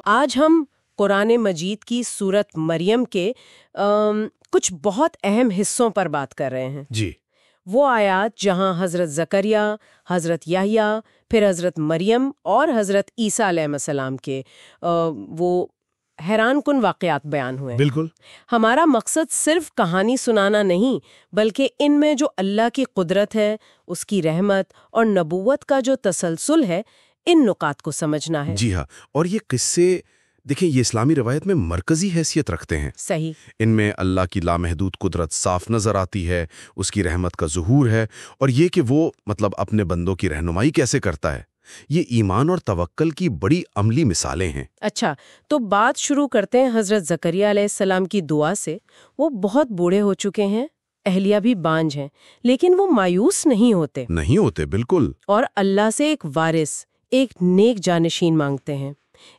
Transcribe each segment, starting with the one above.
آج ہم قرآن مجید کی سورت مریم کے کچھ بہت اہم حصوں پر بات کر رہے ہیں۔ جی، وہ آیات جہاں حضرت زکریا، حضرت یحییٰ، پھر حضرت مریم اور حضرت عیسیٰ علیہ السلام کے وہ حیران کن واقعات بیان ہوئے۔ بالکل۔ ہمارا مقصد صرف کہانی سنانا نہیں، بلکہ ان میں جو اللہ کی قدرت ہے، اس کی رحمت اور نبوت کا جو تسلسل ہے، ان نکات کو سمجھنا ہے۔ جی ہاں، اور یہ قصے دیکھیں، یہ اسلامی روایت میں مرکزی حیثیت رکھتے ہیں۔ صحیح۔ ان میں اللہ کی لامحدود قدرت صاف نظر آتی ہے، اس کی رحمت کا ظہور ہے، اور یہ کہ وہ اپنے بندوں کی رہنمائی کیسے کرتا ہے۔ یہ ایمان اور توکل کی بڑی عملی مثالیں ہیں۔ اچھا، تو بات شروع کرتے ہیں حضرت زکریا علیہ السلام کی دعا سے۔ وہ بہت بوڑھے ہو چکے ہیں، اہلیہ بھی بانجھ ہیں، لیکن وہ مایوس نہیں ہوتے بالکل۔ اور اللہ سے ایک وارث، ایک نیک جانشین مانگتے ہیں۔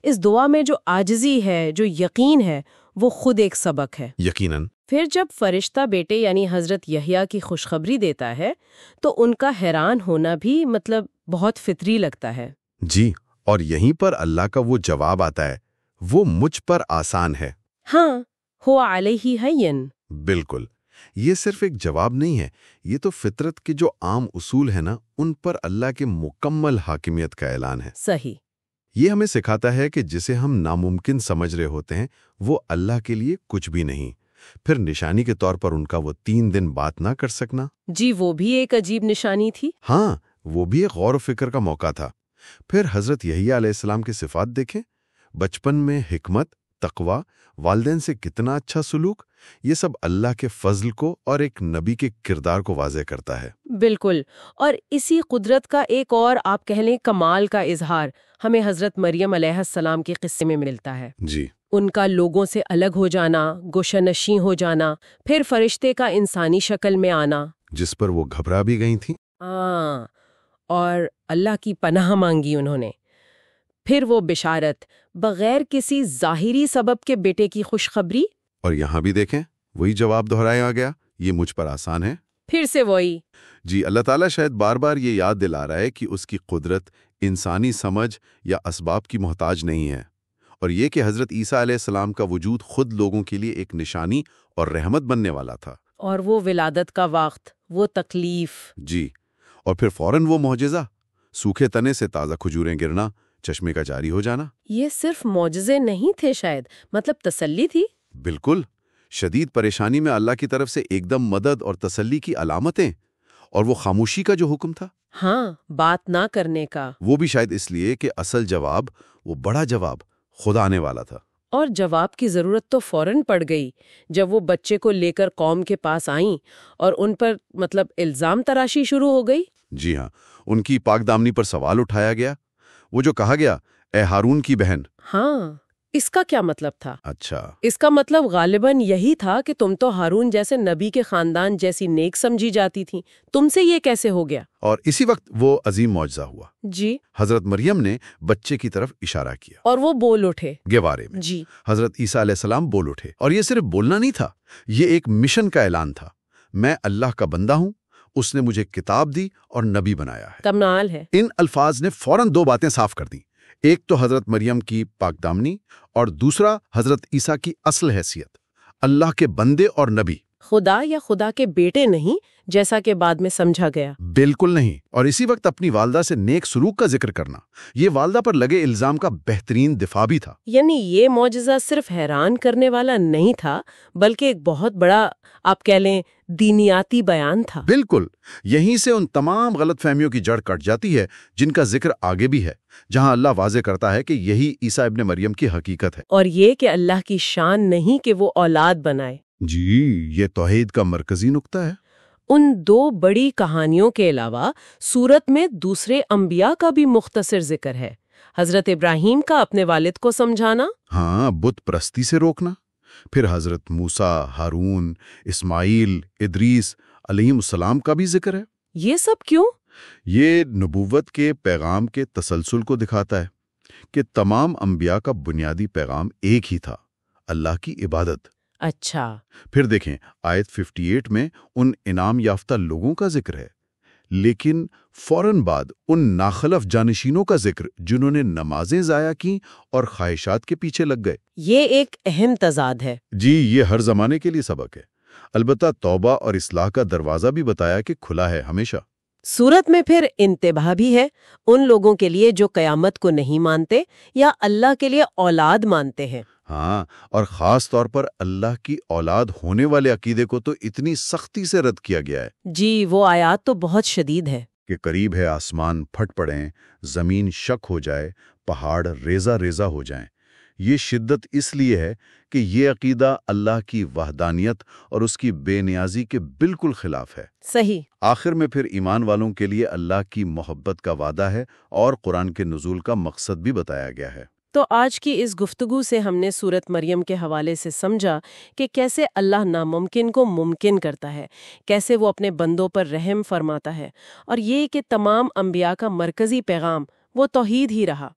اس دعا میں جو عاجزی ہے، جو یقین ہے، وہ خود ایک سبق ہے۔ یقیناً۔ پھر جب فرشتہ بیٹے یعنی حضرت یحییٰ کی خوشخبری دیتا ہے تو ان کا حیران ہونا بھی بہت فطری لگتا ہے۔ جی، اور یہیں پر اللہ کا وہ جواب آتا ہے، وہ مجھ پر آسان ہے۔ ہاں، ہو علیہ ہین۔ بالکل، یہ صرف ایک جواب نہیں ہے، یہ تو فطرت کے جو عام اصول ہیں نا، ان پر اللہ کے مکمل حاکمیت کا اعلان ہے۔ صحیح۔ یہ ہمیں سکھاتا ہے کہ جسے ہم ناممکن سمجھ رہے ہوتے ہیں، وہ اللہ کے لیے کچھ بھی نہیں۔ پھر نشانی کے طور پر ان کا وہ 3 دن بات نہ کر سکنا، جی، وہ بھی ایک عجیب نشانی تھی۔ ہاں، وہ بھی ایک غور و فکر کا موقع تھا۔ پھر حضرت یحییٰ علیہ السلام کی صفات دیکھیں، بچپن میں حکمت، تقوی، والدین سے کتنا اچھا سلوک، یہ سب اللہ کے فضل کو اور ایک نبی کے کردار کو واضح کرتا ہے۔ بالکل، اور اسی قدرت کا ایک اور آپ کہہ لیں کمال کا اظہار ہمیں حضرت مریم علیہ السلام کے قصے میں ملتا ہے۔ جی، ان کا لوگوں سے الگ ہو جانا، گوشہ نشیں ہو جانا، پھر فرشتے کا انسانی شکل میں آنا، جس پر وہ گھبرا بھی گئی تھیں۔ اور اللہ کی پناہ مانگی انہوں نے۔ پھر وہ بشارت، بغیر کسی ظاہری سبب کے بیٹے کی خوشخبری، اور یہاں بھی دیکھیں، وہی جواب دہرایا گیا، یہ مجھ پر آسان ہے۔ پھر سے وہی۔ جی، اللہ تعالیٰ شاید بار بار یہ یاد دلا رہا ہے کہ اس کی قدرت انسانی سمجھ یا اسباب کی محتاج نہیں ہے، اور یہ کہ حضرت عیسیٰ علیہ السلام کا وجود خود لوگوں کے لیے ایک نشانی اور رحمت بننے والا تھا۔ اور وہ ولادت کا وقت، وہ تکلیف۔ جی، اور پھر فوراً وہ معجزہ، سوکھے تنے سے تازہ کھجوریں گرنا، چشمے کا جاری ہو جانا۔ یہ صرف معجزے نہیں تھے، شاید تسلی تھی۔ بالکل، شدید پریشانی میں اللہ کی طرف سے ایک دم مدد اور تسلی کی علامتیں، اور وہ خاموشی کا جو حکم تھا، ہاں، بات نہ کرنے کا، وہ بھی شاید اس لیے کہ اصل جواب، وہ بڑا جواب خود آنے والا تھا۔ اور جواب کی ضرورت تو فوراً پڑ گئی جب وہ بچے کو لے کر قوم کے پاس آئیں اور ان پر الزام تراشی شروع ہو گئی۔ جی ہاں، ان کی پاک دامنی پر سوال اٹھایا گیا، وہ جو کہا گیا، اے ہارون کی بہن۔ ہاں، اس کا کیا مطلب تھا؟ اچھا، اس کا مطلب غالباً یہی تھا کہ تم تو ہارون جیسے نبی کے خاندان جیسی نیک سمجھی جاتی تھیں، تم سے یہ کیسے ہو گیا؟ اور اسی وقت وہ عظیم معجزہ ہوا۔ جی، حضرت مریم نے بچے کی طرف اشارہ کیا اور وہ بول اٹھے گوارے میں۔ جی، حضرت عیسیٰ علیہ السلام بول اٹھے، اور یہ صرف بولنا نہیں تھا، یہ ایک مشن کا اعلان تھا۔ میں اللہ کا بندہ ہوں، اس نے مجھے کتاب دی اور نبی بنایا ہے۔ کمال ہے۔ ان الفاظ نے فوراً 2 باتیں صاف کر دیں، ایک تو حضرت مریم کی پاک دامنی، اور دوسرا حضرت عیسیٰ کی اصل حیثیت، اللہ کے بندے اور نبی، خدا یا خدا کے بیٹے نہیں، جیسا کہ بعد میں سمجھا گیا۔ بالکل نہیں۔ اور اسی وقت اپنی والدہ سے نیک سلوک کا ذکر کرنا، یہ والدہ پر لگے الزام کا بہترین دفاع بھی تھا۔ یعنی یہ معجزہ صرف حیران کرنے والا نہیں تھا، بلکہ ایک بہت بڑا، آپ کہہ لیں، دینیاتی بیان تھا۔ بالکل، یہیں سے ان تمام غلط فہمیوں کی جڑ کٹ جاتی ہے جن کا ذکر آگے بھی ہے، جہاں اللہ واضح کرتا ہے کہ یہی عیسیٰ ابن مریم کی حقیقت ہے۔ اور یہ کہ اللہ کی شان نہیں کہ وہ اولاد بنائے۔ جی، یہ توحید کا مرکزی نقطہ ہے۔ ان 2 بڑی کہانیوں کے علاوہ سورت میں دوسرے انبیاء کا بھی مختصر ذکر ہے۔ حضرت ابراہیم کا اپنے والد کو سمجھانا، ہاں، بت پرستی سے روکنا، پھر حضرت موسیٰ، ہارون، اسماعیل، ادریس علیہم السلام کا بھی ذکر ہے۔ یہ سب کیوں؟ یہ نبوت کے پیغام کے تسلسل کو دکھاتا ہے کہ تمام انبیاء کا بنیادی پیغام ایک ہی تھا، اللہ کی عبادت۔ اچھا۔ پھر دیکھیں آیت 58 میں ان انعام یافتہ لوگوں کا ذکر ہے، لیکن فوراً بعد ان ناخلف جانشینوں کا ذکر جنہوں نے نمازیں ضائع کیں اور خواہشات کے پیچھے لگ گئے۔ یہ ایک اہم تضاد ہے۔ جی، یہ ہر زمانے کے لیے سبق ہے، البتہ توبہ اور اصلاح کا دروازہ بھی بتایا کہ کھلا ہے ہمیشہ۔ سورت میں پھر انتباہ بھی ہے ان لوگوں کے لیے جو قیامت کو نہیں مانتے یا اللہ کے لیے اولاد مانتے ہیں۔ ہاں، اور خاص طور پر اللہ کی اولاد ہونے والے عقیدے کو تو اتنی سختی سے رد کیا گیا ہے جی، وہ آیات تو بہت شدید ہے۔ کہ قریب ہے آسمان پھٹ پڑیں، زمین شک ہو جائے، پہاڑ ریزہ ریزہ ہو جائیں۔ یہ شدت اس لیے ہے کہ یہ عقیدہ اللہ کی وحدانیت اور اس کی بے نیازی کے بالکل خلاف ہے۔ صحیح۔ آخر میں پھر ایمان والوں کے لیے اللہ کی محبت کا وعدہ ہے اور قرآن کے نزول کا مقصد بھی بتایا گیا ہے۔ تو آج کی اس گفتگو سے ہم نے سورت مریم کے حوالے سے سمجھا کہ کیسے اللہ ناممکن کو ممکن کرتا ہے، کیسے وہ اپنے بندوں پر رحم فرماتا ہے، اور یہ کہ تمام انبیاء کا مرکزی پیغام وہ توحید ہی رہا۔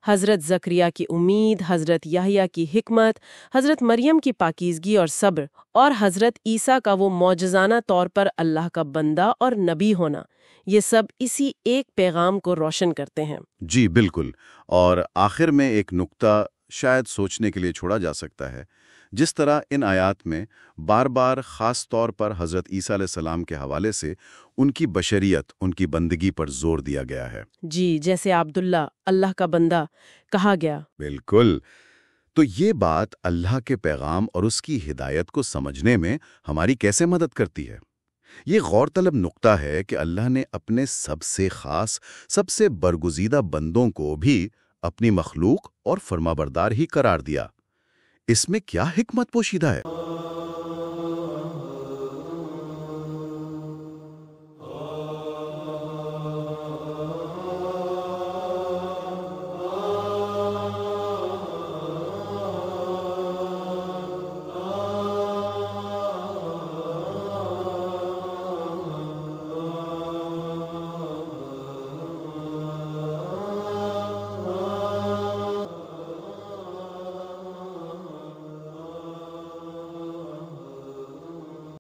حضرت زکریا کی امید، حضرت یحییٰ کی حکمت، حضرت مریم کی پاکیزگی اور صبر، اور حضرت عیسیٰ کا وہ معجزانہ طور پر اللہ کا بندہ اور نبی ہونا، یہ سب اسی ایک پیغام کو روشن کرتے ہیں۔ جی بالکل، اور آخر میں ایک نکتہ شاید سوچنے کے لیے چھوڑا جا سکتا ہے۔ جس طرح ان آیات میں بار بار خاص طور پر حضرت عیسیٰ علیہ السلام کے حوالے سے ان کی بشریت، ان کی بندگی پر زور دیا گیا ہے۔ جی، جیسے عبداللہ، اللہ کا بندہ کہا گیا۔ بالکل، تو یہ بات اللہ کے پیغام اور اس کی ہدایت کو سمجھنے میں ہماری کیسے مدد کرتی ہے؟ یہ غور طلب نقطہ ہے کہ اللہ نے اپنے سب سے خاص، سب سے برگزیدہ بندوں کو بھی اپنی مخلوق اور فرمانبردار ہی قرار دیا۔ اس میں کیا حکمت پوشیدہ ہے؟